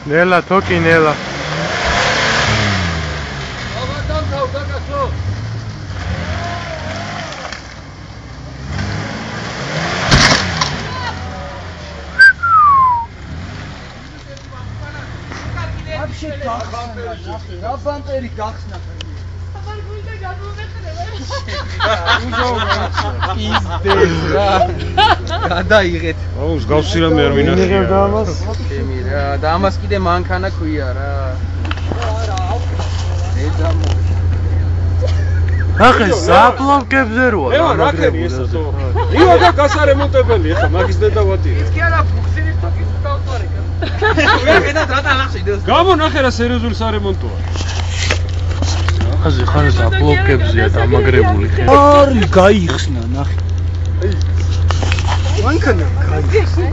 ნელა თოკი ნელა რა ბამპერი გახსნა საბარგულდა გამომეყრება პიზდე გადაიღეთ აუ მსგავსი რამე არ მინახია ჩემი რა და ამას კიდე მანქანა ქვია რა ეძამო ახე საფლავკებზე როა რაკენი ეს ხო იო და გასარემონტებელი ხა მაგის დედავატია ის კი არა ფუქსინის თოკის დავწვარე ვერგენად რა დაღახშიდოს გამონახე რა სერიოზული სარემონტოა აზი ხარ საფლავკებზეა დამაგრებული არი გაიხსნა ნახე მანქანა გაიხსნა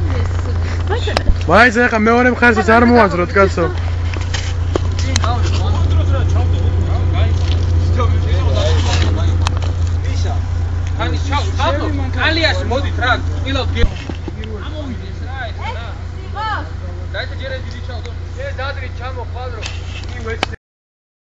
მაინც ახლა მეორე მხარესაც არ მოაძროთ კაცო ხანი ჩავ ხალხო კალიაში მოდით რა წილავთ ამოვიდეს რა ეს რა დაიწყე ჯერე დიდი ჩავდო ეს დადრი ჩამო ყვადრო